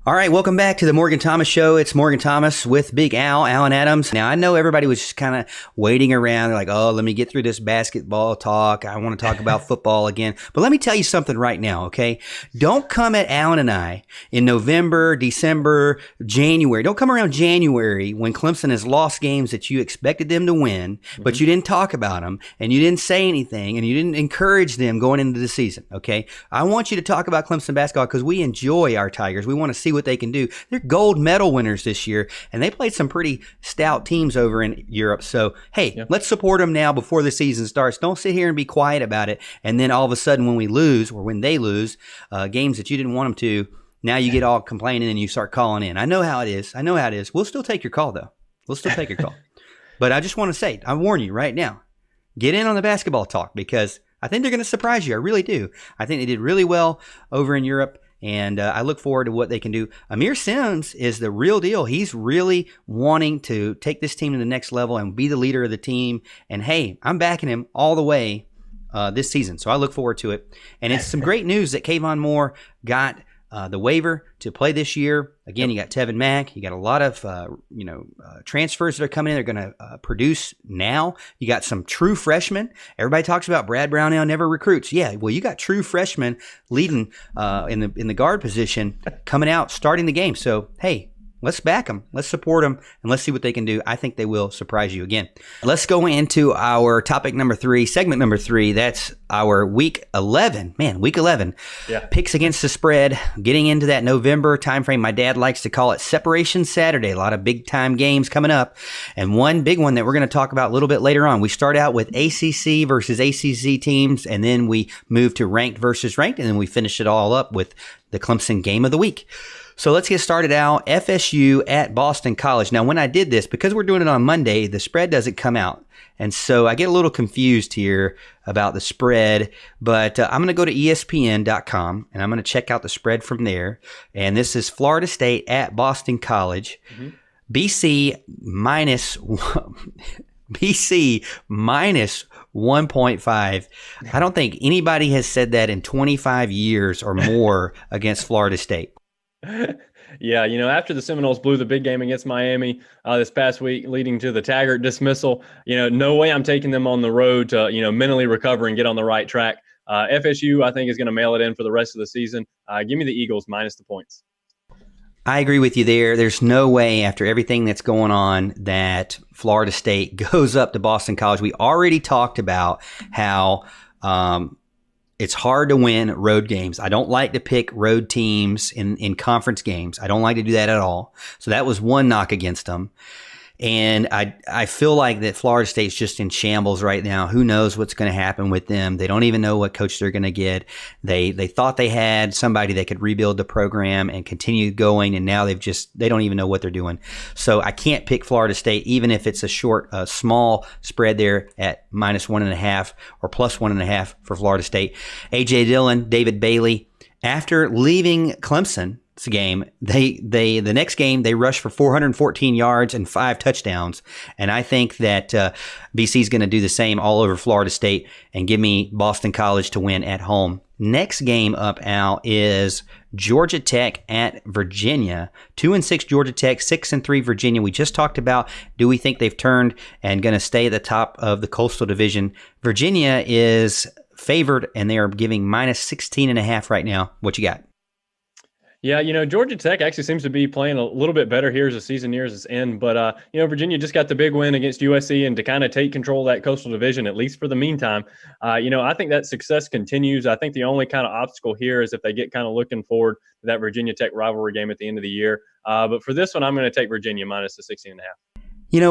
All right, welcome back to the Morgan Thomas Show. It's Morgan Thomas with Big Al, Alan Adams. Now, I know everybody was just kind of waiting around. They're like, oh, let me get through this basketball talk. I want to talk about football again. But let me tell you something right now, okay? Don't come at Alan and I in November, December, January. Don't come around January when Clemson has lost games that you expected them to win, but you didn't talk about them, and you didn't say anything, and you didn't encourage them going into the season, okay? I want you to talk about Clemson basketball because we enjoy our Tigers. We want to see what they can do. They're gold medal winners this year, and they played some pretty stout teams over in Europe. So, hey, let's support them now before the season starts. Don't sit here and be quiet about it. And then all of a sudden when we lose or when they lose games that you didn't want them to, now you get all complaining and you start calling in. I know how it is. We'll still take your call, though. We'll still take your call. But I just want to say, I warn you right now, get in on the basketball talk because I think they're going to surprise you. I really do. I think they did really well over in Europe. And I look forward to what they can do. Amir Sims is the real deal. He's really wanting to take this team to the next level and be the leader of the team. And, hey, I'm backing him all the way this season. So I look forward to it. And it's some great news that Kayvon Moore got the waiver to play this year. Again, you got Tevin Mack. You got a lot of transfers that are coming in. They're going to produce now. You got some true freshmen. Everybody talks about Brad Brownell never recruits. Yeah, well, you got true freshmen leading in the guard position coming out, starting the game. So, hey, let's back them. Let's support them, and let's see what they can do. I think they will surprise you again. Let's go into our topic number 3, segment number 3. That's our week 11. Man, week 11. Yeah. Picks against the spread. Getting into that November timeframe. My dad likes to call it Separation Saturday. A lot of big-time games coming up. And one big one that we're going to talk about a little bit later on. We start out with ACC versus ACC teams, and then we move to ranked versus ranked, and then we finish it all up with the Clemson game of the week. So let's get started out. FSU at Boston College. Now, when I did this, because we're doing it on Monday, the spread doesn't come out. And so I get a little confused here about the spread, but I'm going to go to ESPN.com and I'm going to check out the spread from there. And this is Florida State at Boston College. BC minus 1.5. I don't think anybody has said that in 25 years or more against Florida State. Yeah, after the Seminoles blew the big game against Miami this past week, leading to the Taggart dismissal, no way I'm taking them on the road to, mentally recover and get on the right track. FSU, I think, is going to mail it in for the rest of the season. Give me the Eagles minus the points. I agree with you there. There's no way after everything that's going on that Florida State goes up to Boston College. We already talked about how it's hard to win road games. I don't like to pick road teams in conference games. I don't like to do that at all. So that was one knock against them. And I feel like that Florida State's just in shambles right now. Who knows what's going to happen with them? They don't even know what coach they're going to get. They thought they had somebody that could rebuild the program and continue going, and now they don't even know what they're doing. So I can't pick Florida State, even if it's a small spread there at minus 1.5 or plus 1.5 for Florida State. A.J. Dillon, David Bailey, after leaving Clemson game, the next game they rushed for 414 yards and 5 touchdowns, and I think that BC is going to do the same all over Florida State and give me Boston College to win at home. Next game up, Al, is Georgia Tech at Virginia. 2-6 Georgia Tech, 6-3 Virginia. We just talked about, do we think they've turned and going to stay at the top of the Coastal Division? Virginia is favored, and they are giving minus 16.5 right now. What you got? Yeah, Georgia Tech actually seems to be playing a little bit better here as the season nears its end. But, Virginia just got the big win against USC, and to kind of take control of that Coastal Division, at least for the meantime, I think that success continues. I think the only kind of obstacle here is if they get kind of looking forward to that Virginia Tech rivalry game at the end of the year. But for this one, I'm going to take Virginia minus the 16.5.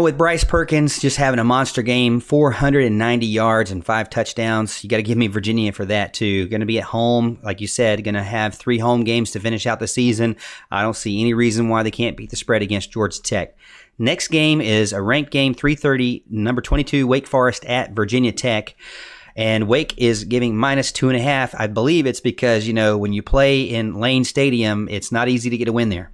With Bryce Perkins just having a monster game, 490 yards and 5 touchdowns, you got to give me Virginia for that too. Going to be at home, like you said, going to have 3 home games to finish out the season. I don't see any reason why they can't beat the spread against Georgia Tech. Next game is a ranked game, 3:30, number 22, Wake Forest at Virginia Tech. And Wake is giving minus 2.5. I believe it's because, when you play in Lane Stadium, it's not easy to get a win there.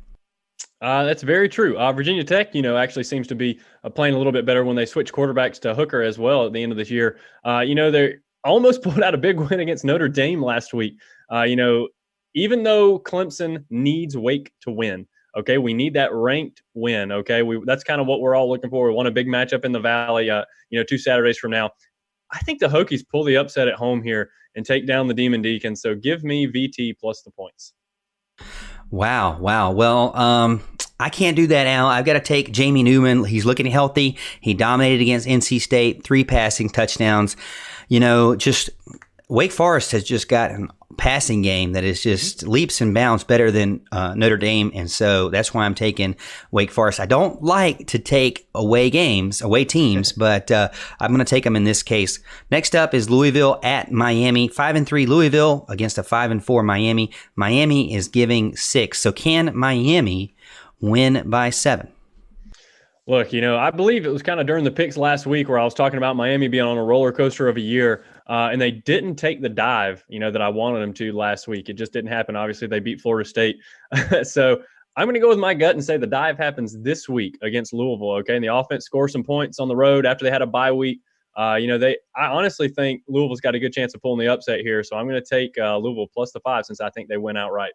That's very true. Virginia Tech, actually seems to be playing a little bit better when they switch quarterbacks to Hooker as well at the end of this year. They almost pulled out a big win against Notre Dame last week. even though Clemson needs Wake to win. Okay, we need that ranked win. Okay, that's kind of what we're all looking for. We want a big matchup in the Valley. 2 Saturdays from now. I think the Hokies pull the upset at home here and take down the Demon Deacons. So give me VT plus the points. Wow. Well, I can't do that, Al. I've got to take Jamie Newman. He's looking healthy. He dominated against NC State, 3 passing touchdowns. Just Wake Forest has just got a passing game that is just leaps and bounds better than Notre Dame, and so that's why I'm taking Wake Forest. I don't like to take away teams, but I'm going to take them in this case. Next up is Louisville at Miami. 5-3 Louisville against a 5-4 Miami. Miami is giving 6. So can Miami win by 7? Look, I believe it was kind of during the picks last week where I was talking about Miami being on a roller coaster of a year, and they didn't take the dive, that I wanted them to last week. It just didn't happen. Obviously, they beat Florida State. So I'm going to go with my gut and say the dive happens this week against Louisville, okay? And the offense scores some points on the road after they had a bye week. I honestly think Louisville's got a good chance of pulling the upset here, so I'm going to take Louisville plus the 5 since I think they win outright.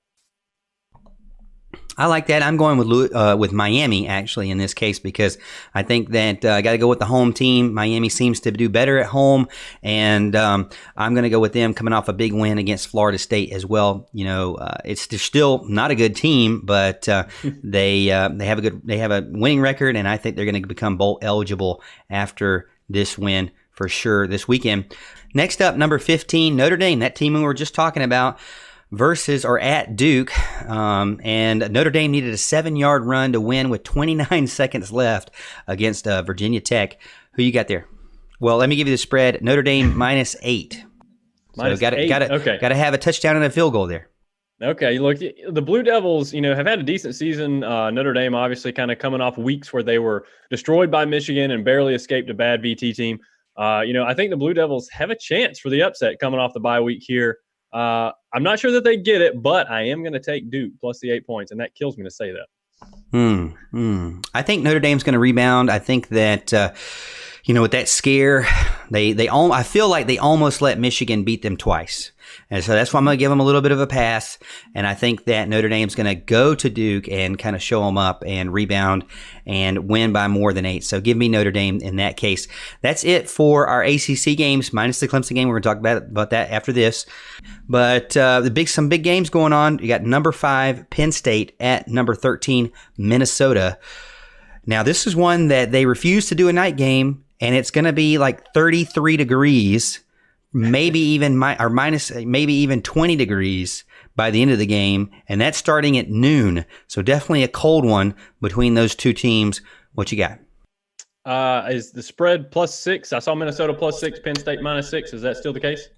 I like that. I'm going with Miami, actually, in this case, because I think that I got to go with the home team. Miami seems to do better at home, and I'm going to go with them coming off a big win against Florida State as well. They're still not a good team, but they have a winning record, and I think they're going to become bowl eligible after this win for sure this weekend. Next up, number 15, Notre Dame, that team we were just talking about, versus or at Duke, and Notre Dame needed a 7-yard run to win with 29 seconds left against Virginia Tech. Who you got there? Well, let me give you the spread. Notre Dame -8. Minus so eight. Okay. Got to have a touchdown and a field goal there. Okay, look, the Blue Devils, have had a decent season. Notre Dame obviously kind of coming off weeks where they were destroyed by Michigan and barely escaped a bad VT team. I think the Blue Devils have a chance for the upset coming off the bye week here. I'm not sure that they get it, but I am going to take Duke plus the 8 points, and that kills me to say that. I think Notre Dame's going to rebound. I think that with that scare, I feel like they almost let Michigan beat them twice. And so that's why I'm going to give them a little bit of a pass. And I think that Notre Dame's going to go to Duke and kind of show them up and rebound and win by more than 8. So give me Notre Dame in that case. That's it for our ACC games, minus the Clemson game. We're going to talk about that after this. But some big games going on. You got number 5, Penn State at number 13, Minnesota. Now, this is one that they refuse to do a night game, and it's going to be like 33 degrees. Maybe even maybe even 20 degrees by the end of the game, and that's starting at noon. So definitely a cold one between those two teams. What you got? Is the spread +6? I saw Minnesota +6, Penn State -6. Is that still the case?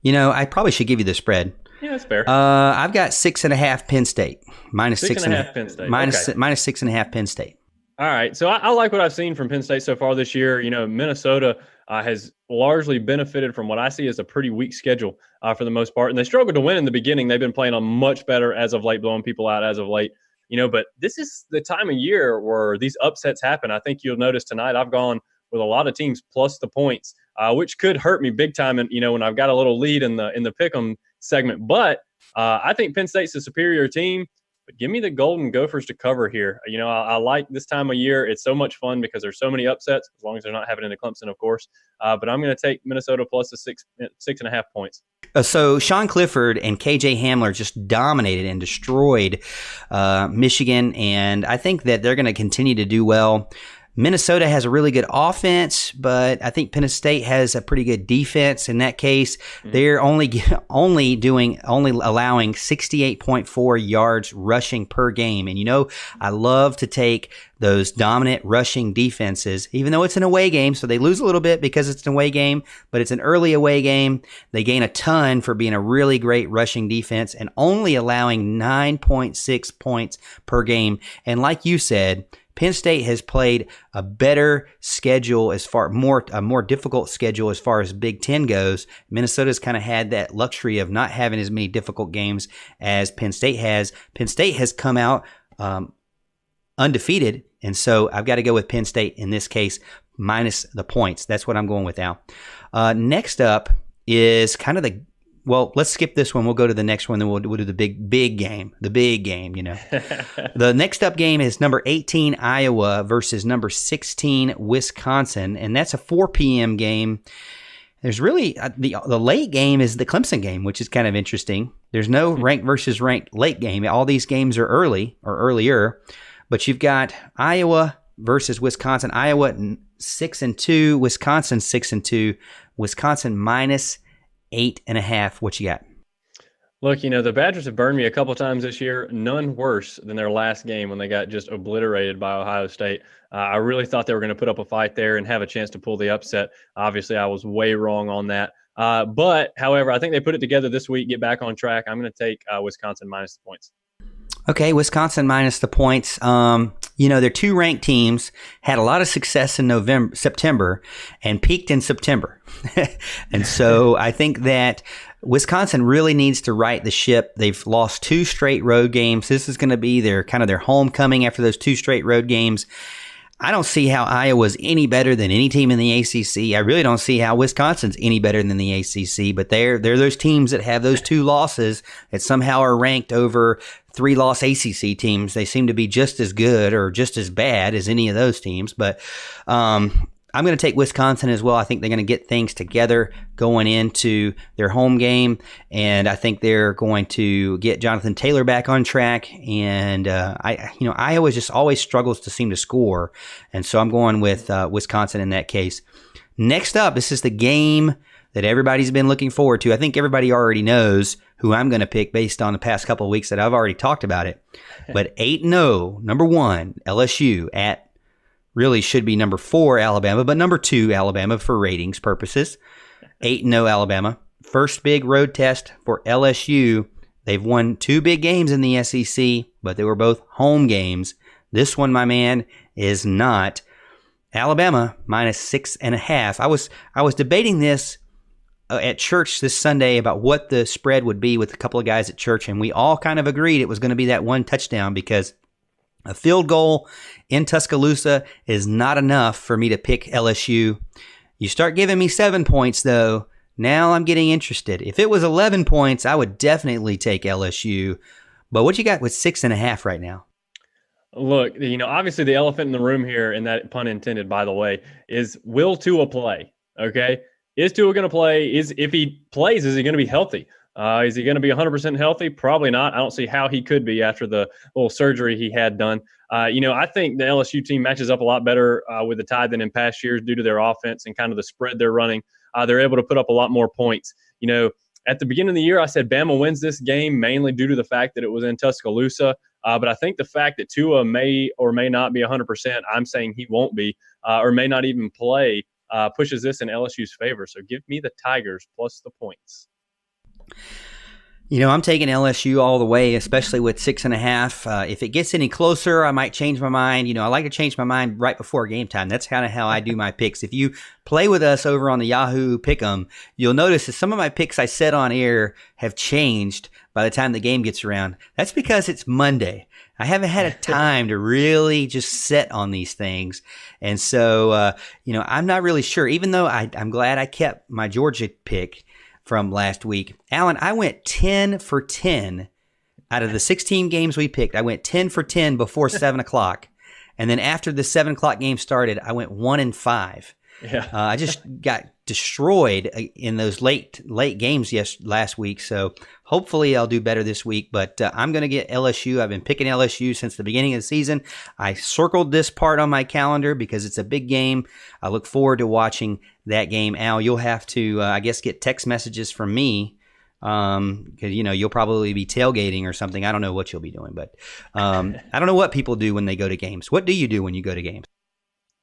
I probably should give you the spread. Yeah, that's fair. I've got 6.5 Penn State. -6.5 Penn State. -6.5 Penn State. All right. So I like what I've seen from Penn State so far this year. Minnesota has largely benefited from what I see as a pretty weak schedule for the most part. And they struggled to win in the beginning. They've been playing on much better as of late, blowing people out as of late. But this is the time of year where these upsets happen. I think you'll notice tonight I've gone with a lot of teams plus the points, which could hurt me big time. And, when I've got a little lead in the pick'em segment, but I think Penn State's a superior team. But give me the Golden Gophers to cover here. I like this time of year. It's so much fun because there's so many upsets, as long as they're not having it in Clemson, of course. But I'm going to take Minnesota plus the 6.5 points. So Sean Clifford and KJ Hamler just dominated and destroyed Michigan, and I think that they're going to continue to do well. Minnesota has a really good offense, but I think Penn State has a pretty good defense. In that case, they're only allowing 68.4 yards rushing per game. And I love to take those dominant rushing defenses, even though it's an away game, so they lose a little bit because it's an away game, but it's an early away game. They gain a ton for being a really great rushing defense and only allowing 9.6 points per game. And like you said, Penn State has played a better schedule a more difficult schedule as far as Big Ten goes. Minnesota's kind of had that luxury of not having as many difficult games as Penn State has. Penn State has come out undefeated, and so I've got to go with Penn State in this case, minus the points. That's what I'm going with now. Next up is kind of Well, let's skip this one. We'll go to the next one. Then we'll do the big game. The big game, The next up game is number 18 Iowa versus number 16 Wisconsin, and that's a 4 p.m. game. There's really the late game is the Clemson game, which is kind of interesting. There's no ranked versus ranked late game. All these games are early or earlier, but you've got Iowa versus Wisconsin. Iowa 6-2, Wisconsin 6-2, Wisconsin -8.5. What you got? Look, the Badgers have burned me a couple times this year, none worse than their last game when they got just obliterated by Ohio State. I really thought they were going to put up a fight there and have a chance to pull the upset. Obviously, I was way wrong on that. But, however, I think they put it together this week, get back on track. I'm going to take Wisconsin minus the points. Okay, Wisconsin minus the points. Their two ranked teams had a lot of success in September, and peaked in September. And so I think that Wisconsin really needs to right the ship. They've lost 2 straight road games. This is going to be their homecoming after those 2 straight road games. I don't see how Iowa's any better than any team in the ACC. I really don't see how Wisconsin's any better than the ACC, but they're those teams that have those 2 losses that somehow are ranked over 3-loss ACC teams. They seem to be just as good or just as bad as any of those teams, but I'm going to take Wisconsin as well. I think they're going to get things together going into their home game, and I think they're going to get Jonathan Taylor back on track. And Iowa just always struggles to seem to score, and so I'm going with Wisconsin in that case. Next up, this is the game that everybody's been looking forward to. I think everybody already knows who I'm going to pick based on the past couple of weeks that I've already talked about it. But 8-0, number 1, LSU at really should be number 4 Alabama, but number 2 Alabama for ratings purposes. 8-0 Alabama. First big road test for LSU. They've won 2 big games in the SEC, but they were both home games. This one, my man, is not. Alabama -6.5. I was debating this at church this Sunday about what the spread would be with a couple of guys at church, and we all kind of agreed it was going to be that 1 touchdown because a field goal in Tuscaloosa is not enough for me to pick LSU. You start giving me 7 points, though, now I'm getting interested. If it was 11 points, I would definitely take LSU. But what you got with 6.5 right now? Look, obviously the elephant in the room here, and that pun intended, by the way, is will Tua play? Okay? Is Tua going to play? If he plays, is he going to be healthy? Is he going to be 100% healthy? Probably not. I don't see how he could be after the little surgery he had done. I think the LSU team matches up a lot better with the Tide than in past years due to their offense and kind of the spread they're running. They're able to put up a lot more points. At the beginning of the year, I said Bama wins this game mainly due to the fact that it was in Tuscaloosa. But I think the fact that Tua may or may not be 100%, I'm saying he won't be, or may not even play, pushes this in LSU's favor. So give me the Tigers plus the points. I'm taking LSU all the way, especially with 6.5. If it gets any closer, I might change my mind. I like to change my mind right before game time. That's kind of how I do my picks. If you play with us over on the Yahoo Pick'em, you'll notice that some of my picks I said on air have changed by the time the game gets around. That's because it's Monday. I haven't had a time to really just set on these things. And so, I'm not really sure, even though I'm glad I kept my Georgia pick from last week. Alan, I went 10 for 10 out of the 16 games we picked. I went 10 for 10 before 7 o'clock. And then after the 7 o'clock game started, I went 1-5. Yeah. I just got destroyed in those late games last week. So hopefully I'll do better this week. But I'm going to get LSU. I've been picking LSU since the beginning of the season. I circled this part on my calendar because it's a big game. I look forward to watching that game. Al, you'll have to, I guess, get text messages from me because, you'll probably be tailgating or something. I don't know what you'll be doing, but I don't know what people do when they go to games. What do you do when you go to games?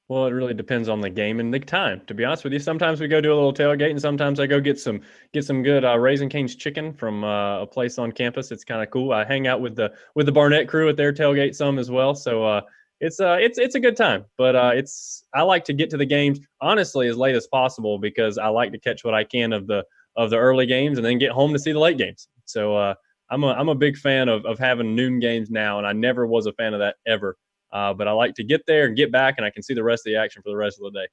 Well, it really depends on the game and the time, to be honest with you. Sometimes we go do a little tailgate, and sometimes I go get some good Raising Cane's chicken from a place on campus. It's kind of cool. I hang out with the Barnett crew at their tailgate some as well. So it's a good time. But I like to get to the games honestly as late as possible because I like to catch what I can of the early games and then get home to see the late games. So I'm a big fan of having noon games now, and I never was a fan of that ever. But I like to get there and get back, and I can see the rest of the action for the rest of the day.